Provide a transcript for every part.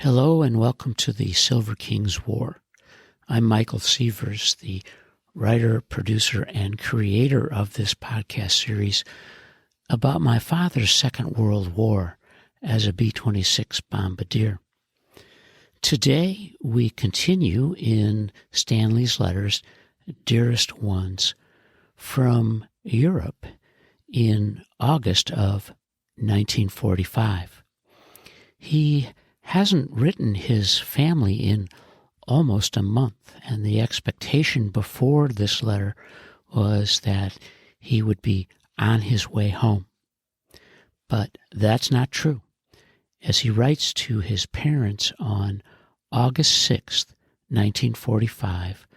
Hello and welcome to the Silver King's War. I'm Michael Sievers, the writer, producer, and creator of this podcast series about my father's Second World War as a B-26 bombardier. Today we continue in Stanley's letters, Dearest Ones, from Europe in August of 1945. He hasn't written his family in almost a month, and the expectation before this letter was that he would be on his way home. But that's not true, as he writes to his parents on August 6th, 1945,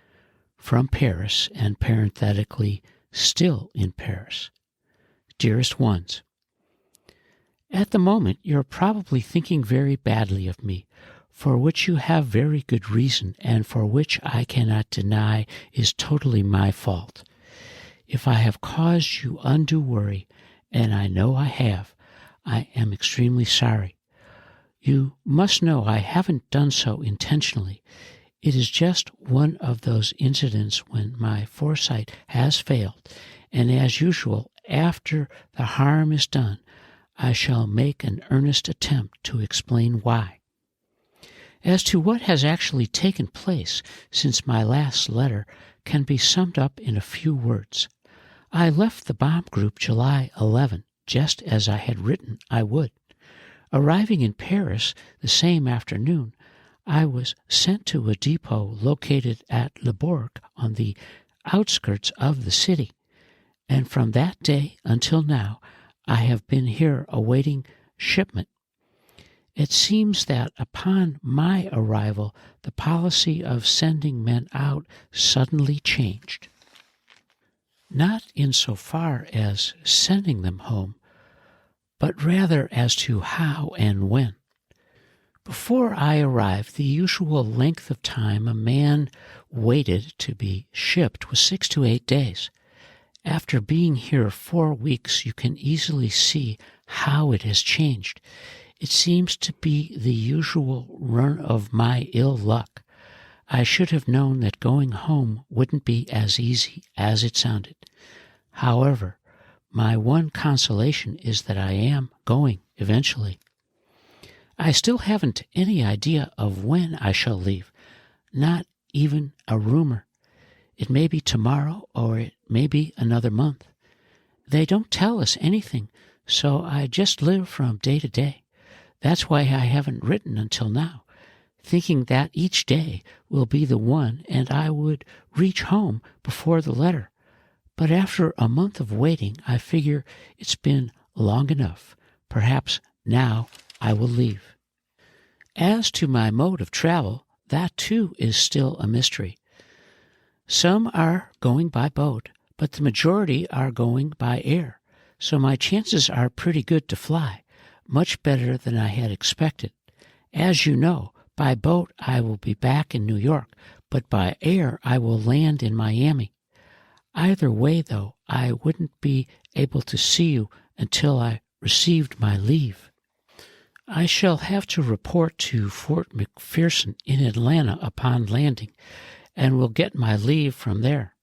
from Paris, and parenthetically, still in Paris. Dearest Ones, at the moment, you're probably thinking very badly of me, for which you have very good reason, and for which I cannot deny is totally my fault. If I have caused you undue worry, and I know I have, I am extremely sorry. You must know I haven't done so intentionally. It is just one of those incidents when my foresight has failed, and as usual, after the harm is done, I shall make an earnest attempt to explain why. As to what has actually taken place since my last letter can be summed up in a few words. I left the bomb group July 11, just as I had written I would. Arriving in Paris the same afternoon, I was sent to a depot located at Le Bourg on the outskirts of the city, and from that day until now, I have been here awaiting shipment. It seems that upon my arrival, the policy of sending men out suddenly changed. Not insofar as sending them home, but rather as to how and when. Before I arrived, the usual length of time a man waited to be shipped was 6 to 8 days. After being here 4 weeks, you can easily see how it has changed. It seems to be the usual run of my ill luck. I should have known that going home wouldn't be as easy as it sounded. However, my one consolation is that I am going eventually. I still haven't any idea of when I shall leave, not even a rumor. It may be tomorrow, or it may be another month. They don't tell us anything, so I just live from day to day. That's why I haven't written until now, thinking that each day will be the one and I would reach home before the letter. But after a month of waiting, I figure it's been long enough. Perhaps now I will leave. As to my mode of travel, that too is still a mystery. Some are going by boat, but the majority are going by air, so my chances are pretty good to fly, much better than I had expected. As you know, by boat I will be back in New York, but by air I will land in Miami. Either way, though, I wouldn't be able to see you until I received my leave. I shall have to report to Fort McPherson in Atlanta upon landing, and will get my leave from there.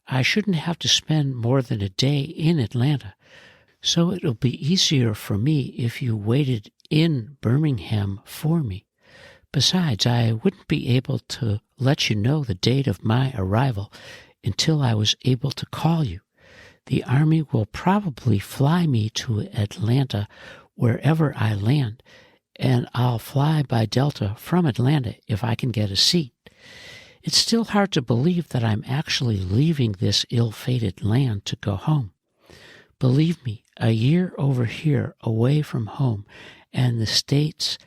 I shouldn't have to spend more than a day in Atlanta, so it'll be easier for me if you waited in Birmingham for me. Besides, I wouldn't be able to let you know the date of my arrival until I was able to call you. The Army will probably fly me to Atlanta wherever I land, and I'll fly by Delta from Atlanta if I can get a seat. It's still hard to believe that I'm actually leaving this ill-fated land to go home. Believe me, a year over here away from home and the States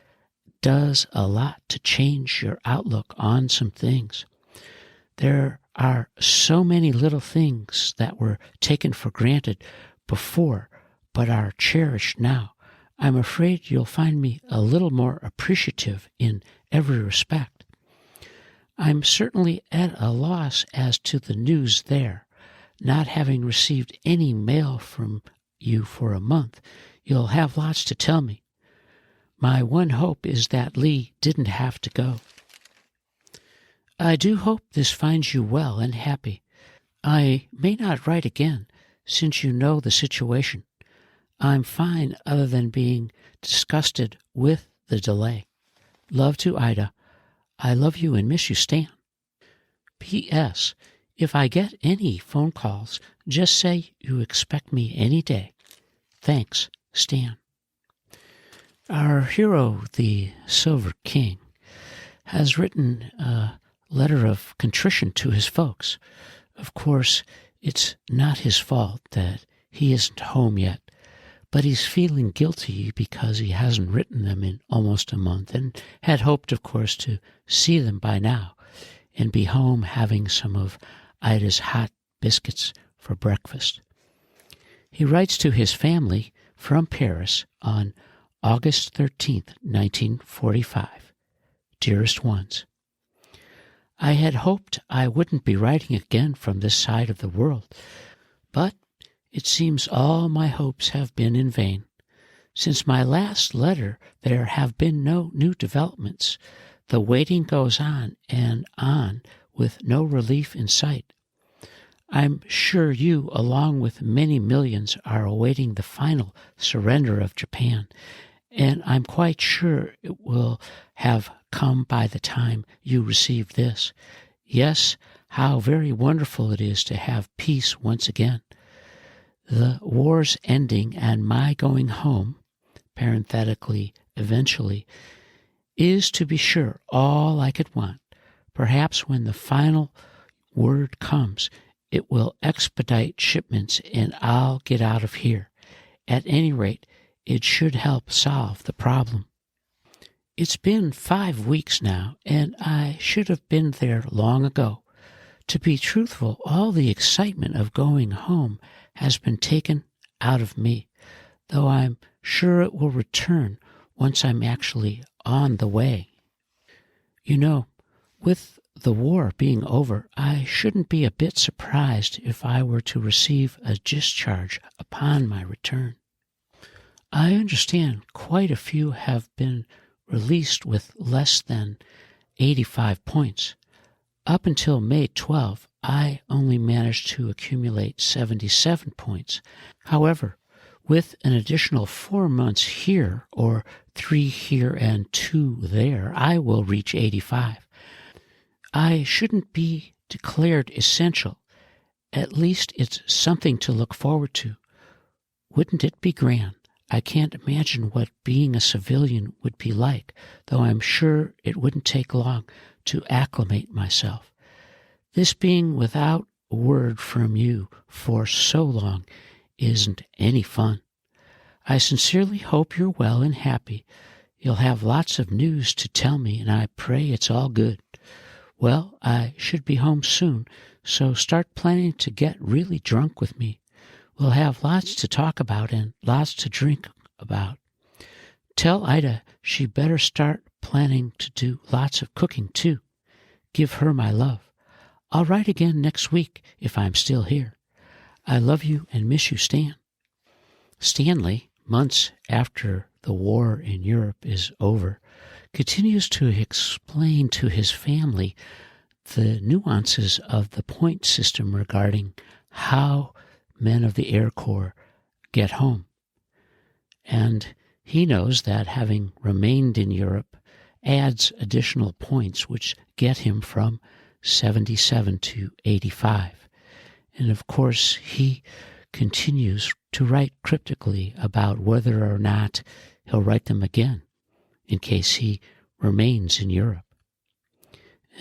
does a lot to change your outlook on some things. There are so many little things that were taken for granted before but are cherished now. I'm afraid you'll find me a little more appreciative in every respect. I'm certainly at a loss as to the news there. Not having received any mail from you for a month, you'll have lots to tell me. My one hope is that Lee didn't have to go. I do hope this finds you well and happy. I may not write again, since you know the situation. I'm fine other than being disgusted with the delay. Love to Ida. I love you and miss you, Stan. P.S. If I get any phone calls, just say you expect me any day. Thanks, Stan. Our hero, the Silver King, has written a letter of contrition to his folks. Of course, it's not his fault that he isn't home yet, but he's feeling guilty because he hasn't written them in almost a month and had hoped, of course, to see them by now and be home having some of Ida's hot biscuits for breakfast. He writes to his family from Paris on August 13th, 1945. Dearest Ones, I had hoped I wouldn't be writing again from this side of the world, but it seems all my hopes have been in vain. Since my last letter, there have been no new developments. The waiting goes on and on with no relief in sight. I'm sure you, along with many millions, are awaiting the final surrender of Japan, and I'm quite sure it will have come by the time you receive this. Yes, how very wonderful it is to have peace once again. The war's ending and my going home, parenthetically, eventually, is to be sure all I could want. Perhaps when the final word comes, it will expedite shipments and I'll get out of here. At any rate, it should help solve the problem. It's been 5 weeks now, and I should have been there long ago. To be truthful, all the excitement of going home has been taken out of me, though I'm sure it will return once I'm actually on the way. You know, with the war being over, I shouldn't be a bit surprised if I were to receive a discharge upon my return. I understand quite a few have been released with less than 85 points. Up until May 12, I only managed to accumulate 77 points. However, with an additional 4 months here, or 3 here and 2 there, I will reach 85. I shouldn't be declared essential. At least it's something to look forward to. Wouldn't it be grand? I can't imagine what being a civilian would be like, though I'm sure it wouldn't take long to acclimate myself. This being without a word from you for so long isn't any fun. I sincerely hope you're well and happy. You'll have lots of news to tell me, and I pray it's all good. Well, I should be home soon, so start planning to get really drunk with me. We'll have lots to talk about and lots to drink about. Tell Ida she better start planning to do lots of cooking, too. Give her my love. I'll write again next week if I'm still here. I love you and miss you, Stan. Stanley, months after the war in Europe is over, continues to explain to his family the nuances of the point system regarding how men of the Air Corps get home. And he knows that having remained in Europe adds additional points which get him from 77 to 85. And of course, he continues to write cryptically about whether or not he'll write them again in case he remains in Europe.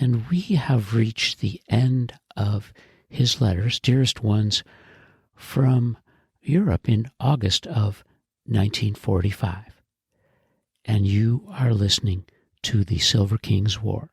And we have reached the end of his letters, Dearest Ones, from Europe in August of 1945. And you are listening to the Silver King's War.